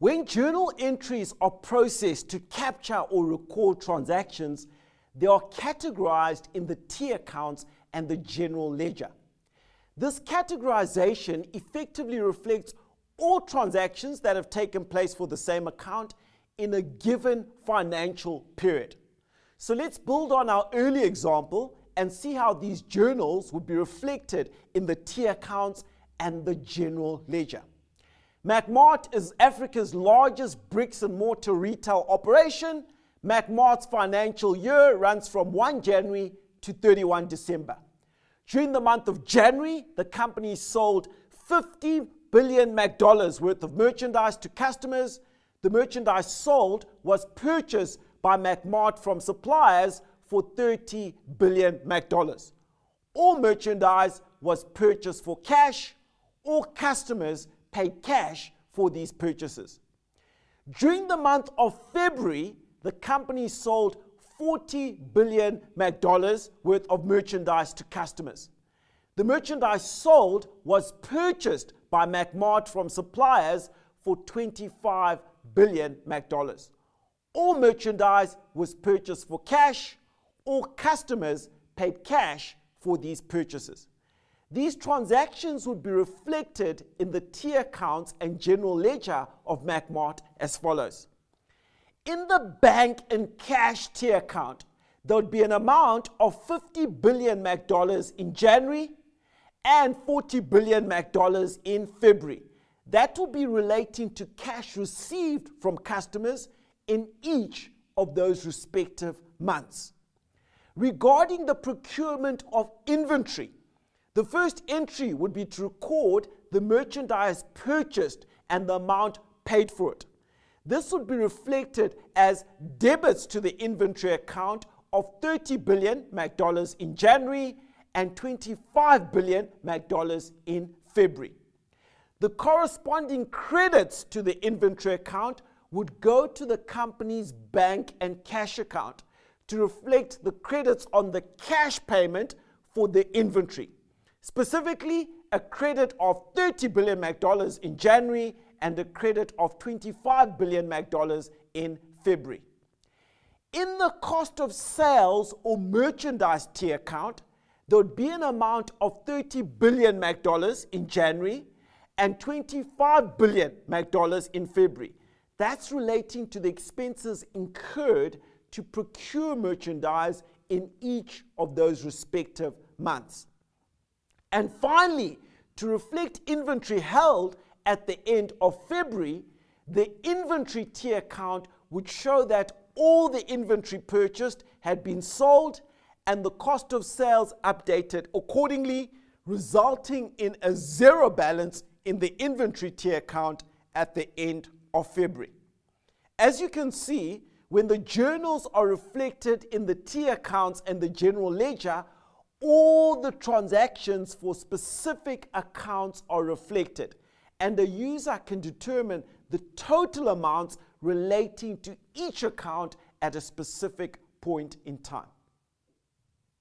When journal entries are processed to capture or record transactions, they are categorized in the T accounts and the general ledger. This categorization effectively reflects all transactions that have taken place for the same account in a given financial period. So let's build on our earlier example and see how these journals would be reflected in the T accounts and the general ledger. Macmart is Africa's largest bricks and mortar retail operation. Macmart's financial year runs from 1 January to 31 December. During the month of January, the company sold $50 billion worth of merchandise to customers. The merchandise sold was purchased by Macmart from suppliers for $30 billion. All merchandise was purchased for cash. All customers paid cash for these purchases. During the month of February, the company sold $40 billion worth of merchandise to customers. The merchandise sold was purchased by Macmart from suppliers for $25 billion. All merchandise was purchased for cash. All customers paid cash for these purchases. These transactions would be reflected in the T accounts and general ledger of Macmart as follows. In the bank and cash T account, there would be an amount of $50 billion in January and $40 billion in February. That will be relating to cash received from customers in each of those respective months. Regarding the procurement of inventory, the first entry would be to record the merchandise purchased and the amount paid for it. This would be reflected as debits to the inventory account of $30 billion in January and $25 billion in February. The corresponding credits to the inventory account would go to the company's bank and cash account to reflect the credits on the cash payment for the inventory. Specifically, a credit of $30 billion in January and a credit of $25 billion in February. In the cost of sales or merchandise T account, there would be an amount of $30 billion in January and $25 billion in February. That's relating to the expenses incurred to procure merchandise in each of those respective months. And finally, to reflect inventory held at the end of February, the inventory T account would show that all the inventory purchased had been sold and the cost of sales updated accordingly, resulting in a zero balance in the inventory T account at the end of February. As you can see, when the journals are reflected in the T accounts and the general ledger, all the transactions for specific accounts are reflected, and the user can determine the total amounts relating to each account at a specific point in time.